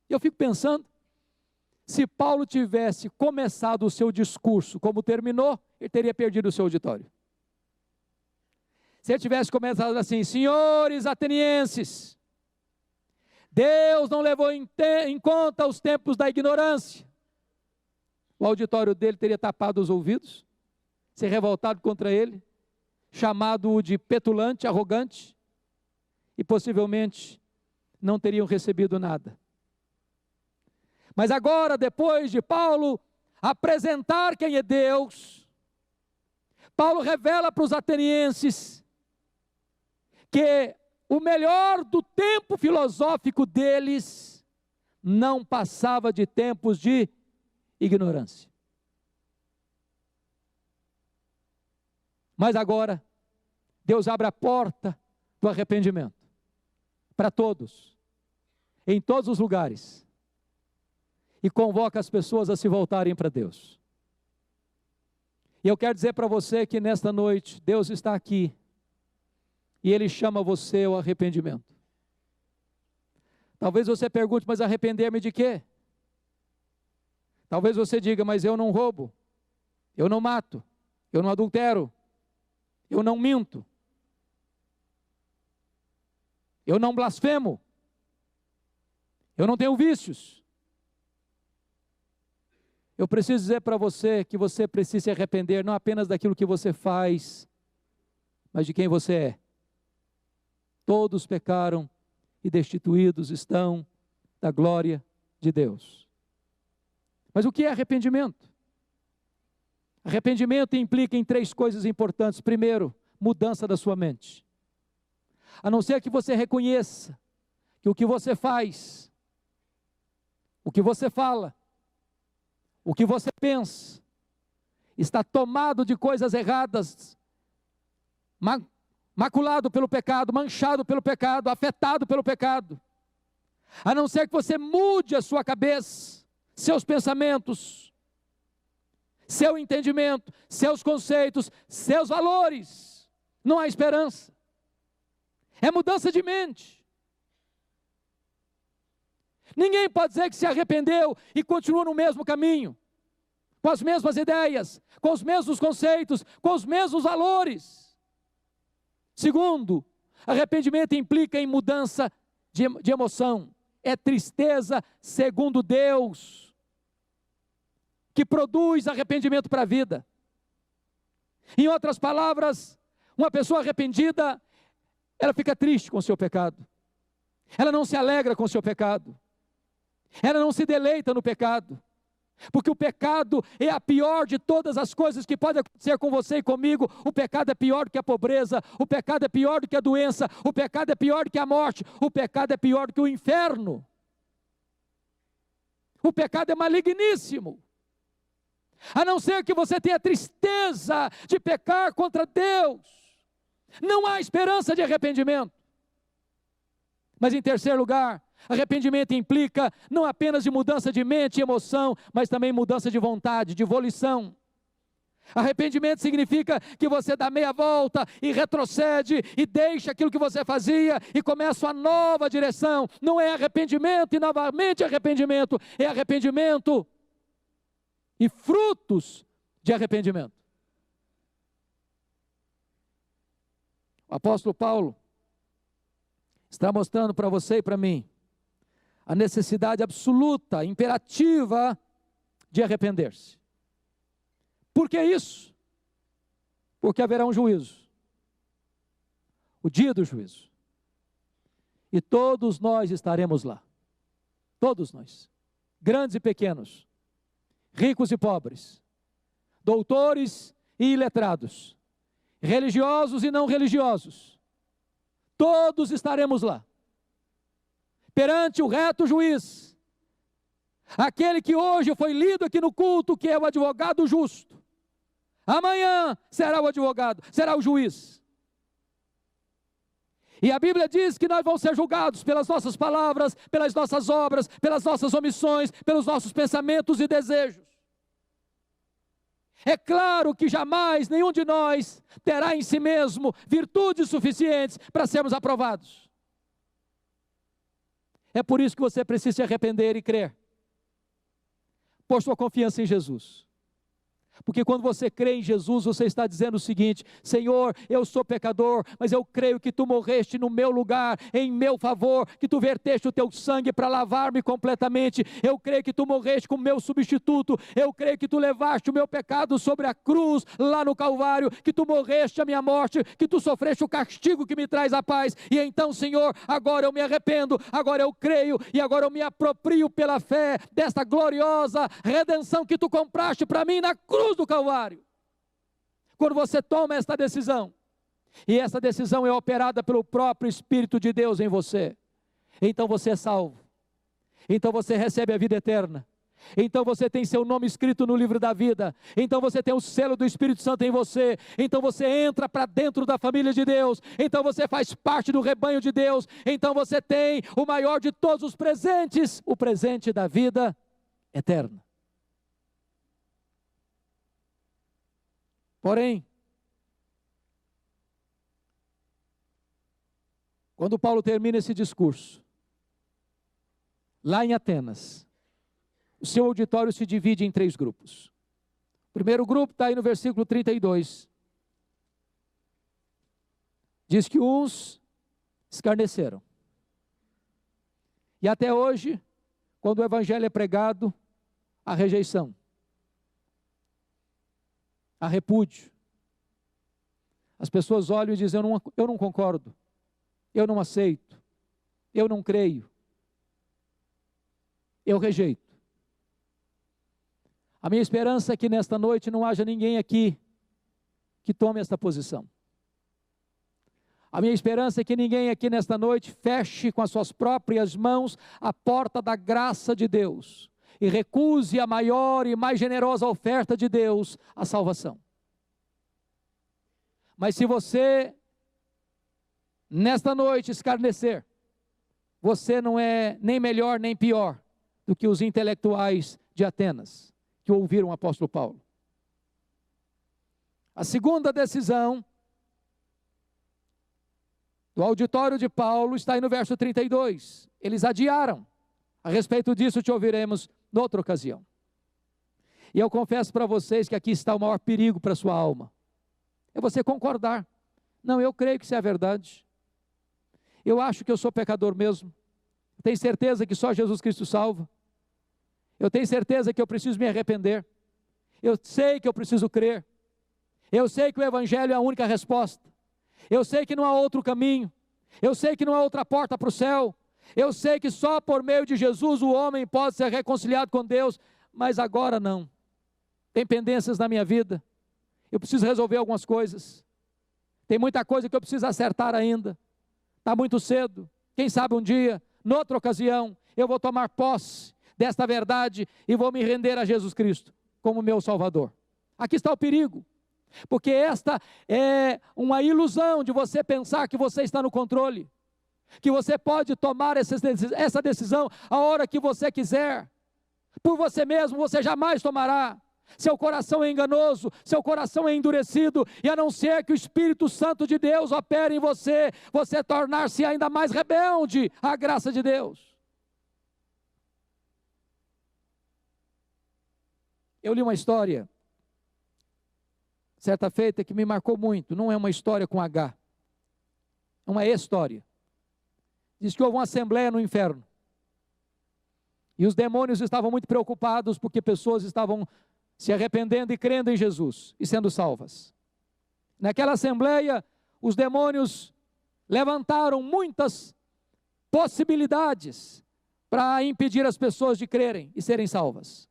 E eu fico pensando, se Paulo tivesse começado o seu discurso como terminou, ele teria perdido o seu auditório. Se ele tivesse começado assim: senhores atenienses, Deus não levou em conta os tempos da ignorância, o auditório dele teria tapado os ouvidos, se revoltado contra ele, chamado-o de petulante, arrogante, e possivelmente não teriam recebido nada. Mas agora, depois de Paulo apresentar quem é Deus, Paulo revela para os atenienses que o melhor do tempo filosófico deles não passava de tempos de ignorância. Mas agora, Deus abre a porta do arrependimento para todos, em todos os lugares, e convoca as pessoas a se voltarem para Deus. E eu quero dizer para você que nesta noite, Deus está aqui, e Ele chama você ao arrependimento. Talvez você pergunte: mas arrepender-me de quê? Talvez você diga: mas eu não roubo, eu não mato, eu não adultero, eu não minto, eu não blasfemo, eu não tenho vícios. Eu preciso dizer para você que você precisa se arrepender não apenas daquilo que você faz, mas de quem você é. Todos pecaram e destituídos estão da glória de Deus. Mas o que é arrependimento? Arrependimento implica em 3 coisas importantes. Primeiro, mudança da sua mente. A não ser que você reconheça que o que você faz, o que você fala, o que você pensa, está tomado de coisas erradas, maculado pelo pecado, manchado pelo pecado, afetado pelo pecado. A não ser que você mude a sua cabeça, seus pensamentos, seu entendimento, seus conceitos, seus valores, não há esperança. É mudança de mente. Ninguém pode dizer que se arrependeu e continua no mesmo caminho, com as mesmas ideias, com os mesmos conceitos, com os mesmos valores. Segundo, arrependimento implica em mudança de emoção. É tristeza segundo Deus, que produz arrependimento para a vida. Em outras palavras, uma pessoa arrependida, ela fica triste com o seu pecado. Ela não se alegra com o seu pecado. Ela não se deleita no pecado. Porque o pecado é a pior de todas as coisas que pode acontecer com você e comigo. O pecado é pior do que a pobreza, o pecado é pior do que a doença, o pecado é pior do que a morte, o pecado é pior do que o inferno. O pecado é maligníssimo. A não ser que você tenha tristeza de pecar contra Deus, não há esperança de arrependimento. Mas em terceiro lugar, arrependimento implica não apenas de mudança de mente e emoção, mas também mudança de vontade, de volição. Arrependimento significa que você dá meia volta e retrocede e deixa aquilo que você fazia e começa uma nova direção. Não é arrependimento e novamente arrependimento, é arrependimento e frutos de arrependimento. O apóstolo Paulo está mostrando para você e para mim a necessidade absoluta, imperativa de arrepender-se. Por que isso? Porque haverá um juízo, o dia do juízo, e todos nós estaremos lá, todos nós, grandes e pequenos, ricos e pobres, doutores e iletrados, religiosos e não religiosos, todos estaremos lá, perante o reto juiz, aquele que hoje foi lido aqui no culto, que é o advogado justo. Amanhã será o advogado, será o juiz. E a Bíblia diz que nós vamos ser julgados pelas nossas palavras, pelas nossas obras, pelas nossas omissões, pelos nossos pensamentos e desejos. É claro que jamais nenhum de nós terá em si mesmo virtudes suficientes para sermos aprovados. É por isso que você precisa se arrepender e crer. Pôr sua confiança em Jesus. Porque quando você crê em Jesus, você está dizendo o seguinte: Senhor, eu sou pecador, mas eu creio que Tu morreste no meu lugar, em meu favor, que Tu verteste o Teu sangue para lavar-me completamente. Eu creio que Tu morreste como meu substituto, eu creio que Tu levaste o meu pecado sobre a cruz, lá no Calvário, que Tu morreste a minha morte, que Tu sofreste o castigo que me traz a paz. E então, Senhor, agora eu me arrependo, agora eu creio, e agora eu me aproprio pela fé desta gloriosa redenção que Tu compraste para mim na cruz do Calvário. Quando você toma esta decisão, e essa decisão é operada pelo próprio Espírito de Deus em você, então você é salvo, então você recebe a vida eterna, então você tem seu nome escrito no livro da vida, então você tem o selo do Espírito Santo em você, então você entra para dentro da família de Deus, então você faz parte do rebanho de Deus, então você tem o maior de todos os presentes, o presente da vida eterna. Porém, quando Paulo termina esse discurso, lá em Atenas, o seu auditório se divide em 3 grupos. O primeiro grupo está aí no versículo 32. Diz que uns escarneceram. E até hoje, quando o evangelho é pregado, há rejeição, há repúdio. As pessoas olham e dizem: eu não concordo, eu não aceito, eu não creio, eu rejeito. A minha esperança é que nesta noite não haja ninguém aqui que tome esta posição. A minha esperança é que ninguém aqui nesta noite feche com as suas próprias mãos a porta da graça de Deus e recuse a maior e mais generosa oferta de Deus, a salvação. Mas se você, nesta noite, escarnecer, você não é nem melhor nem pior do que os intelectuais de Atenas, que ouviram o apóstolo Paulo. A segunda decisão do auditório de Paulo está aí no verso 32. Eles adiaram. A respeito disso te ouviremos noutra ocasião. E eu confesso para vocês que aqui está o maior perigo para a sua alma. É você concordar. Não, eu creio que isso é a verdade. Eu acho que eu sou pecador mesmo. Tenho certeza que só Jesus Cristo salva. Eu tenho certeza que eu preciso me arrepender. Eu sei que eu preciso crer. Eu sei que o Evangelho é a única resposta. Eu sei que não há outro caminho. Eu sei que não há outra porta para o céu. Eu sei que só por meio de Jesus o homem pode ser reconciliado com Deus. Mas agora não. Tem pendências na minha vida. Eu preciso resolver algumas coisas. Tem muita coisa que eu preciso acertar ainda. Está muito cedo. Quem sabe um dia, noutra ocasião, eu vou tomar posse desta verdade e vou me render a Jesus Cristo como meu Salvador. Aqui está o perigo. Porque esta é uma ilusão de você pensar que você está no controle. Que você pode tomar essa decisão a hora que você quiser. Por você mesmo você jamais tomará. seu coração é enganoso, seu coração é endurecido, e a não ser que o Espírito Santo de Deus opere em você, você tornar-se ainda mais rebelde à graça de Deus. Eu li uma história, certa feita, que me marcou muito. Não é uma história com H, é uma história. Diz que houve uma assembleia no inferno, e os demônios estavam muito preocupados, porque pessoas estavam se arrependendo e crendo em Jesus, e sendo salvas. Naquela assembleia, os demônios levantaram muitas possibilidades para impedir as pessoas de crerem e serem salvas.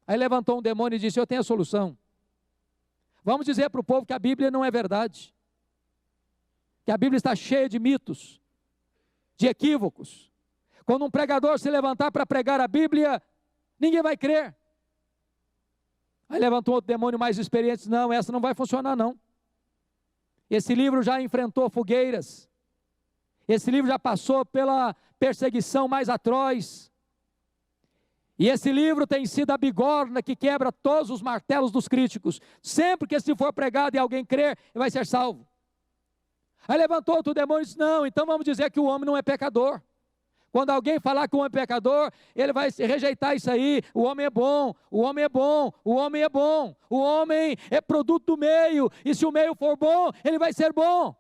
Aí levantou um demônio e disse: eu tenho a solução. Vamos dizer para o povo que a Bíblia não é verdade, que a Bíblia está cheia de mitos, de equívocos. Quando um pregador se levantar para pregar a Bíblia, ninguém vai crer. Aí levantou outro demônio mais experiente e disse: não, essa não vai funcionar não. Esse livro já enfrentou fogueiras, esse livro já passou pela perseguição mais atroz, e esse livro tem sido a bigorna que quebra todos os martelos dos críticos. Sempre que se for pregado e alguém crer, ele vai ser salvo. Aí levantou outro demônio e disse: não, então vamos dizer que o homem não é pecador. Quando alguém falar que o homem é pecador, ele vai rejeitar isso aí. O homem é bom, o homem é bom, o homem é bom. O homem é produto do meio, e se o meio for bom, ele vai ser bom.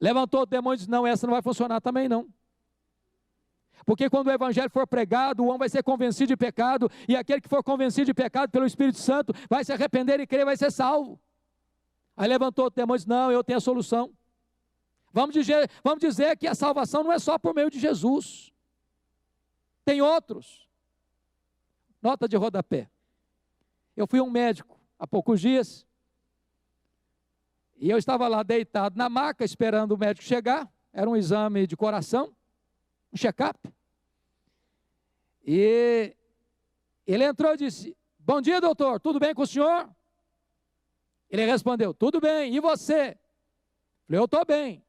Levantou outro demônio e disse: não, essa não vai funcionar também não. Porque quando o evangelho for pregado, o homem vai ser convencido de pecado, e aquele que for convencido de pecado pelo Espírito Santo, vai se arrepender e crer, vai ser salvo. Aí levantou o demônio e disse: não, eu tenho a solução. Vamos dizer que a salvação não é só por meio de Jesus. Tem outros. Nota de rodapé. Eu fui a um médico há poucos dias, e eu estava lá deitado na maca, esperando o médico chegar. Era um exame de coração, um check-up. E ele entrou e disse: bom dia, doutor, tudo bem com o senhor? Ele respondeu: tudo bem, e você? Eu falei: eu estou bem.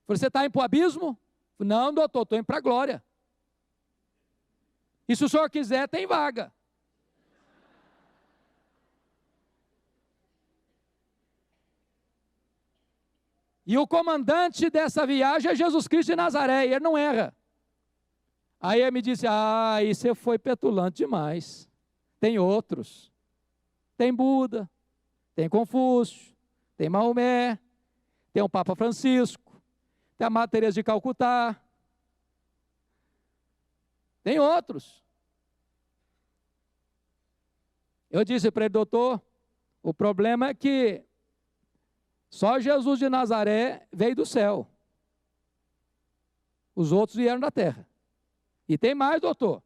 Falei: você está indo para o abismo? Falei: não, doutor, estou indo para a glória. E se o senhor quiser, tem vaga. E o comandante dessa viagem é Jesus Cristo de Nazaré, e ele não erra. Aí ele me disse: aí você foi petulante demais. Tem outros. Tem Buda, tem Confúcio, tem Maomé, tem o Papa Francisco, tem a Madre Teresa de Calcutá. Tem outros. Eu disse para ele: doutor, o problema é que só Jesus de Nazaré veio do céu. Os outros vieram da terra. E tem mais, doutor.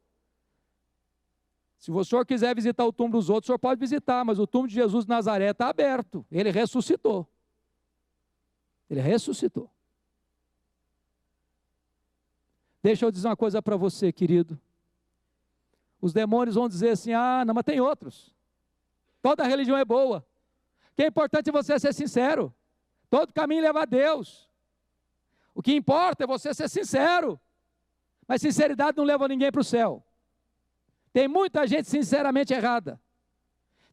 Se o senhor quiser visitar o túmulo dos outros, o senhor pode visitar, mas o túmulo de Jesus de Nazaré está aberto. Ele ressuscitou. Ele ressuscitou. Deixa eu dizer uma coisa para você, querido. Os demônios vão dizer assim: ah, não, mas tem outros. Toda religião é boa. O que é importante é você ser sincero. Todo caminho leva a Deus. O que importa é você ser sincero. Mas sinceridade não leva ninguém para o céu. Tem muita gente sinceramente errada.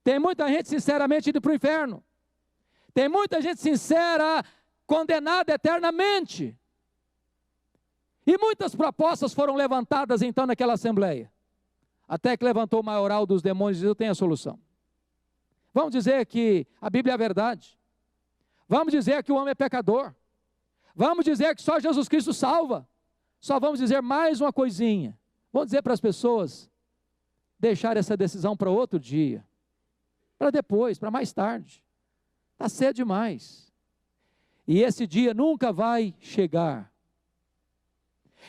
Tem muita gente sinceramente indo para o inferno. Tem muita gente sincera condenada eternamente. E muitas propostas foram levantadas então naquela assembleia. Até que levantou o maioral dos demônios e disse: eu tenho a solução. Vamos dizer que a Bíblia é a verdade. Vamos dizer que o homem é pecador. Vamos dizer que só Jesus Cristo salva. Só vamos dizer mais uma coisinha. Vamos dizer para as pessoas deixar essa decisão para outro dia, para depois, para mais tarde. Está cedo demais. E esse dia nunca vai chegar.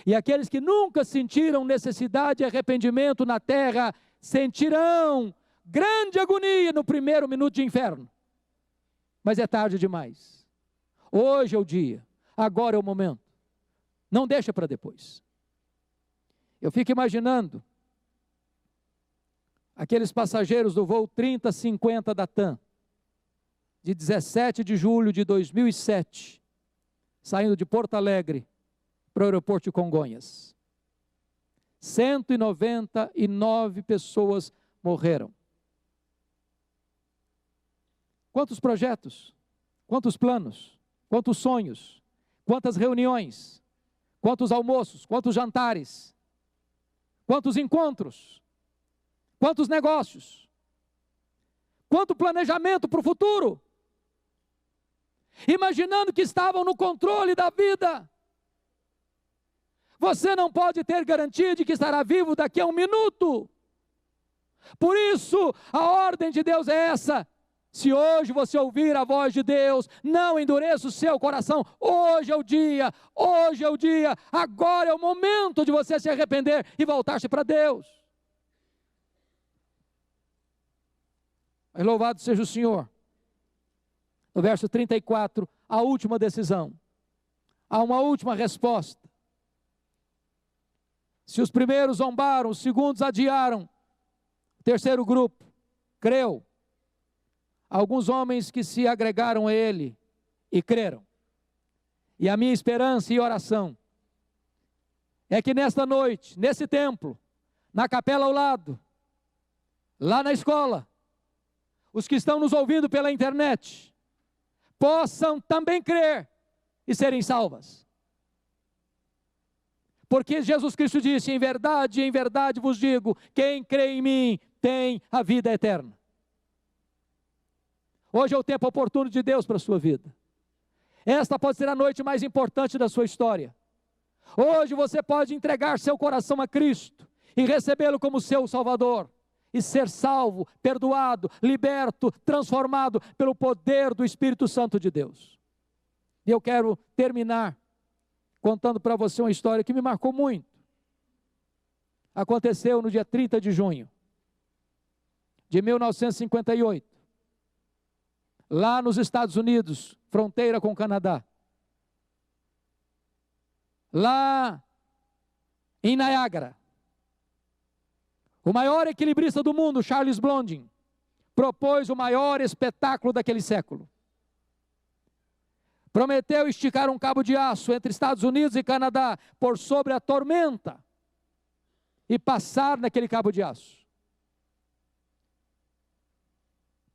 E aqueles que nunca sentiram necessidade e arrependimento na terra, sentirão grande agonia no primeiro minuto de inferno. Mas é tarde demais. Hoje é o dia, agora é o momento. Não deixa para depois. Eu fico imaginando aqueles passageiros do voo 3050 da TAM, de 17 de julho de 2007, saindo de Porto Alegre para o aeroporto de Congonhas. 199 pessoas morreram. Quantos projetos, quantos planos, quantos sonhos, quantas reuniões, quantos almoços, quantos jantares, quantos encontros, quantos negócios, quanto planejamento para o futuro, imaginando que estavam no controle da vida. Você não pode ter garantia de que estará vivo daqui a um minuto. Por isso, a ordem de Deus é essa: se hoje você ouvir a voz de Deus, não endureça o seu coração. Hoje é o dia, agora é o momento de você se arrepender e voltar-se para Deus. Mas louvado seja o Senhor. No verso 34, a última decisão. Há uma última resposta. Se os primeiros zombaram, os segundos adiaram, o terceiro grupo creu. Alguns homens que se agregaram a ele e creram. E a minha esperança e oração é que nesta noite, nesse templo, na capela ao lado, lá na escola, os que estão nos ouvindo pela internet, possam também crer e serem salvas. Porque Jesus Cristo disse: em verdade vos digo, quem crê em mim tem a vida eterna. Hoje é o tempo oportuno de Deus para a sua vida. Esta pode ser a noite mais importante da sua história. Hoje você pode entregar seu coração a Cristo e recebê-lo como seu Salvador, e ser salvo, perdoado, liberto, transformado pelo poder do Espírito Santo de Deus. E eu quero terminar contando para você uma história que me marcou muito. Aconteceu no dia 30 de junho de 1958, lá nos Estados Unidos, fronteira com o Canadá. Lá em Niágara, o maior equilibrista do mundo, Charles Blondin, propôs o maior espetáculo daquele século. Prometeu esticar um cabo de aço entre Estados Unidos e Canadá por sobre a tormenta e passar naquele cabo de aço.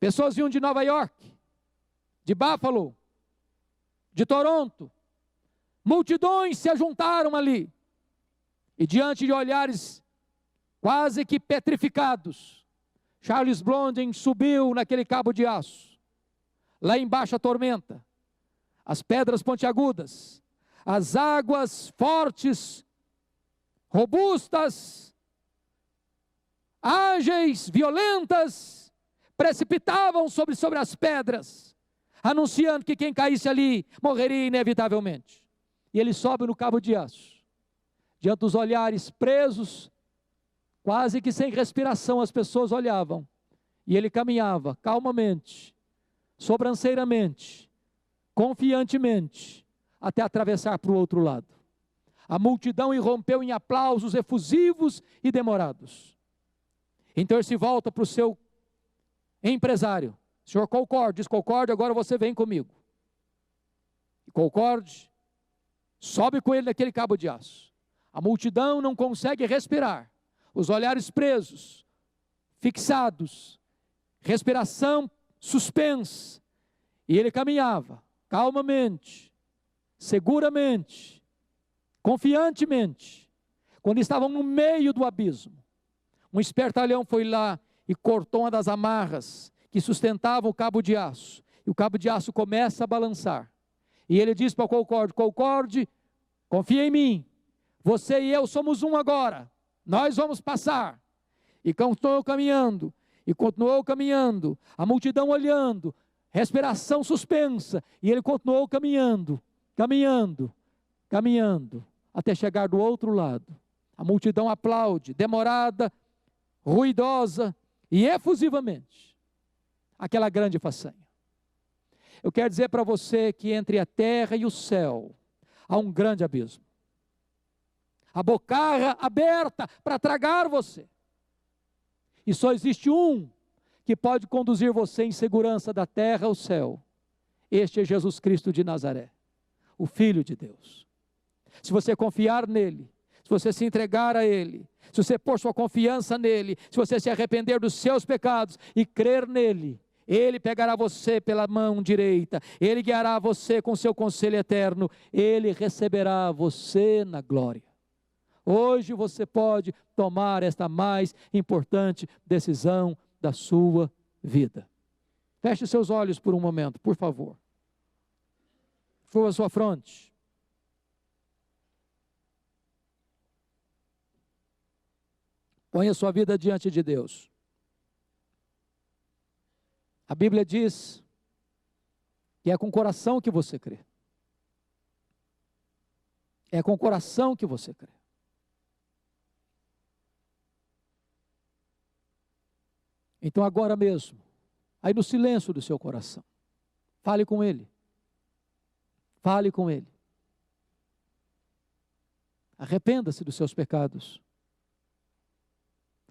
Pessoas vinham de Nova York, de Buffalo, de Toronto, multidões se ajuntaram ali, e diante de olhares quase que petrificados, Charles Blondin subiu naquele cabo de aço. Lá embaixo a tormenta, as pedras pontiagudas, as águas fortes, robustas, ágeis, violentas, precipitavam sobre as pedras, anunciando que quem caísse ali morreria inevitavelmente. E ele sobe no cabo de aço, diante dos olhares presos, quase que sem respiração as pessoas olhavam, e ele caminhava calmamente, sobranceiramente, confiantemente, até atravessar para o outro lado. A multidão irrompeu em aplausos efusivos e demorados. Então ele se volta para o seu empresário: senhor Colcord, diz Colcord, agora você vem comigo. E Colcord sobe com ele naquele cabo de aço. A multidão não consegue respirar, os olhares presos, fixados, respiração suspensa, e ele caminhava calmamente, seguramente, confiantemente. Quando estavam no meio do abismo, um espertalhão foi lá e cortou uma das amarras que sustentavam o cabo de aço, e o cabo de aço começa a balançar, e ele diz para o Colcord: Colcord, confia em mim, você e eu somos um agora, nós vamos passar. E continuou caminhando, a multidão olhando, respiração suspensa, e ele continuou caminhando, até chegar do outro lado. A multidão aplaude, demorada, ruidosa e efusivamente, aquela grande façanha. Eu quero dizer para você que entre a terra e o céu há um grande abismo. A bocarra aberta para tragar você. E só existe um que pode conduzir você em segurança da terra ao céu. Este é Jesus Cristo de Nazaré, o Filho de Deus. Se você confiar nele, se você se entregar a ele, se você pôr sua confiança nele, se você se arrepender dos seus pecados e crer nele, Ele pegará você pela mão direita, Ele guiará você com seu conselho eterno, Ele receberá você na glória. Hoje você pode tomar esta mais importante decisão da sua vida. Feche seus olhos por um momento, por favor. Curva sua fronte. Ponha sua vida diante de Deus. A Bíblia diz que é com o coração que você crê. É com o coração que você crê. Então agora mesmo, aí no silêncio do seu coração, fale com Ele. Fale com Ele. Arrependa-se dos seus pecados.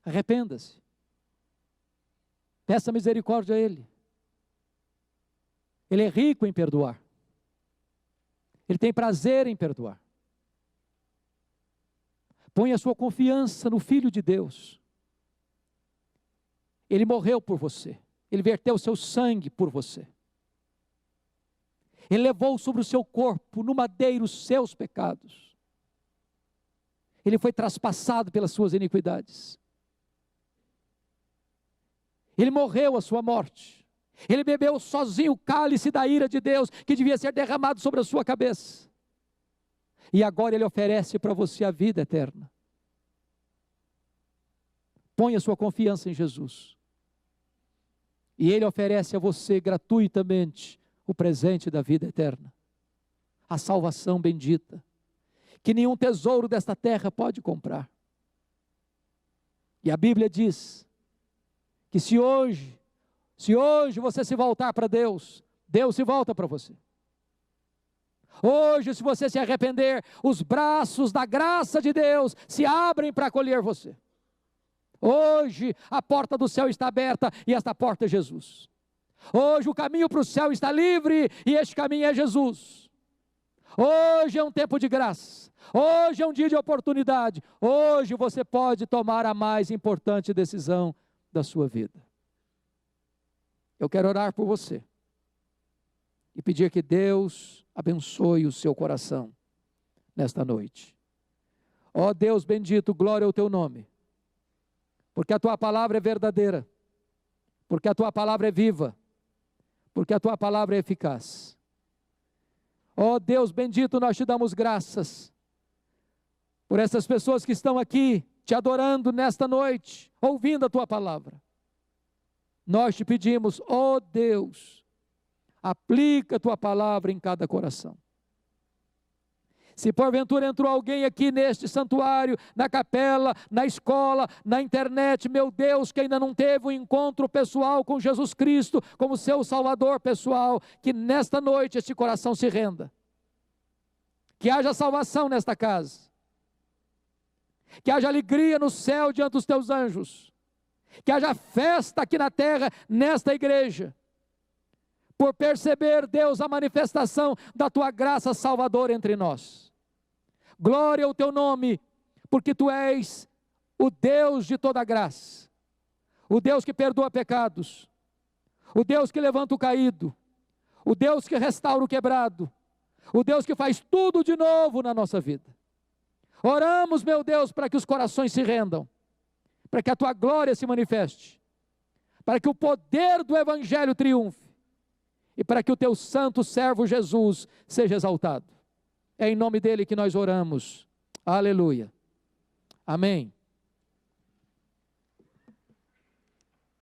Arrependa-se. Peça misericórdia a Ele. Ele é rico em perdoar. Ele tem prazer em perdoar. Ponha a sua confiança no Filho de Deus. Ele morreu por você. Ele verteu o seu sangue por você. Ele levou sobre o seu corpo, no madeiro, os seus pecados. Ele foi traspassado pelas suas iniquidades. Ele morreu a sua morte. Ele bebeu sozinho o cálice da ira de Deus, que devia ser derramado sobre a sua cabeça. E agora Ele oferece para você a vida eterna. Ponha sua confiança em Jesus. E Ele oferece a você gratuitamente o presente da vida eterna. A salvação bendita, que nenhum tesouro desta terra pode comprar. E a Bíblia diz que se hoje você se voltar para Deus, Deus se volta para você. Hoje, se você se arrepender, os braços da graça de Deus se abrem para acolher você. Hoje, a porta do céu está aberta e esta porta é Jesus. Hoje, o caminho para o céu está livre e este caminho é Jesus. Hoje é um tempo de graça. Hoje é um dia de oportunidade. Hoje você pode tomar a mais importante decisão da sua vida. Eu quero orar por você e pedir que Deus abençoe o seu coração nesta noite. Ó Deus bendito, glória ao teu nome, porque a tua palavra é verdadeira, porque a tua palavra é viva, porque a tua palavra é eficaz. Ó Deus bendito, nós te damos graças por essas pessoas que estão aqui te adorando nesta noite, ouvindo a tua palavra. Nós te pedimos, ó Deus, aplica a tua palavra em cada coração. Se porventura entrou alguém aqui neste santuário, na capela, na escola, na internet, meu Deus, que ainda não teve um encontro pessoal com Jesus Cristo, como seu Salvador pessoal, que nesta noite este coração se renda. Que haja salvação nesta casa. Que haja alegria no céu diante dos teus anjos. Que haja festa aqui na terra, nesta igreja. Por perceber, Deus, a manifestação da tua graça salvadora entre nós. Glória ao teu nome, porque tu és o Deus de toda graça, o Deus que perdoa pecados, o Deus que levanta o caído, o Deus que restaura o quebrado, o Deus que faz tudo de novo na nossa vida. Oramos, meu Deus, para que os corações se rendam, para que a tua glória se manifeste, para que o poder do evangelho triunfe, e para que o teu santo servo Jesus seja exaltado. É em nome dele que nós oramos. Aleluia. Amém.